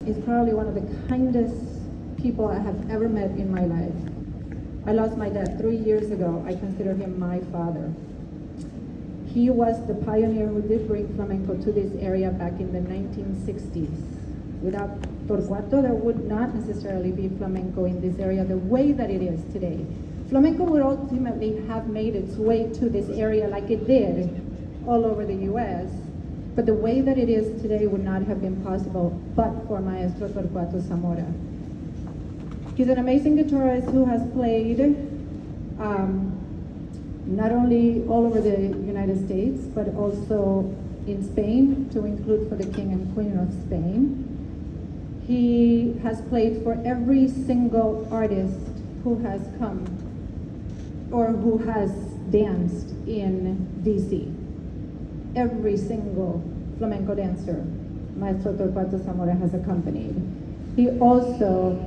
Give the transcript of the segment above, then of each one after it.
is probably one of the kindest people I have ever met in my life. I lost my dad 3 years ago. I consider him my father. He was the pioneer who did bring flamenco to this area back in the 1960s. Without Torcuart, there would not necessarily be flamenco in this area the way that it is today. Flamenco would ultimately have made its way to this area like it did all over the US, but the way that it is today would not have been possible but for Maestro Torcuart Zamora. He's an amazing guitarist who has played not only all over the United States, but also in Spain, to include for the King and Queen of Spain. He has played for every single artist who has come or who has danced in DC. Every single flamenco dancer Maestro Torcuart Zamora has accompanied. He also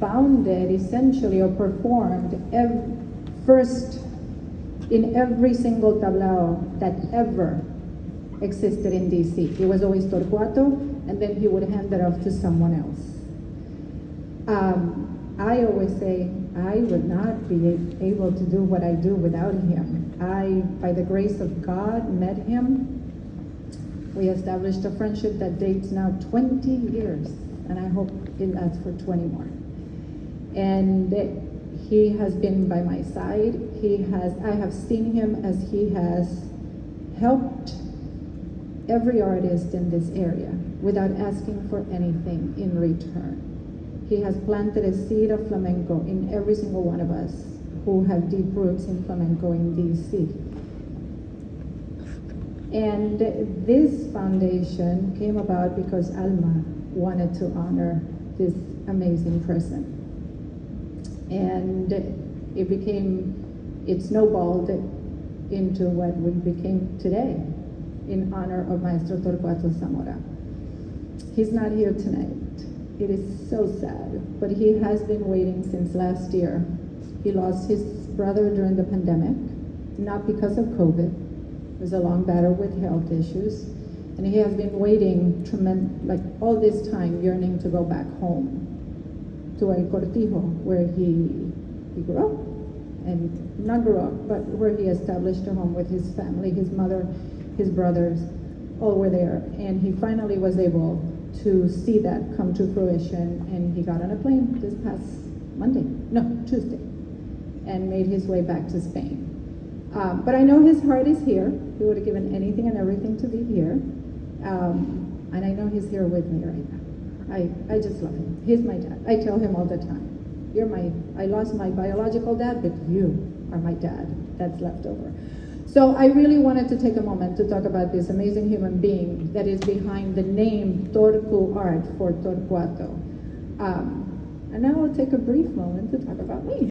founded essentially or performed first in every single tablao that ever existed in DC. It was always Torcuato, and then he would hand it off to someone else. I always say I would not be able to do what I do without him. I, by the grace of God, met him. We established a friendship that dates now 20 years, and I hope it lasts for 20 more. And he has been by my side. I have seen him as he has helped every artist in this area without asking for anything in return. He has planted a seed of flamenco in every single one of us who have deep roots in flamenco in DC. And this foundation came about because Alma wanted to honor this amazing person. And it snowballed into what we became today in honor of Maestro Torcuart Zamora. He's not here tonight. It is so sad, but he has been waiting since last year. He lost his brother during the pandemic, not because of COVID. It was a long battle with health issues. And he has been waiting like all this time, yearning to go back home to El Cortijo, where he grew up, and not grew up, but where he established a home with his family, his mother, his brothers, all were there. And he finally was able to see that come to fruition, and he got on a plane this past Tuesday, and made his way back to Spain. But I know his heart is here. He would have given anything and everything to be here. And I know he's here with me right now. I just love him. He's my dad. I tell him all the time, I lost my biological dad, but you are my dad. That's left over. So I really wanted to take a moment to talk about this amazing human being that is behind the name Torcuart for Torcuato. And now I'll take a brief moment to talk about me.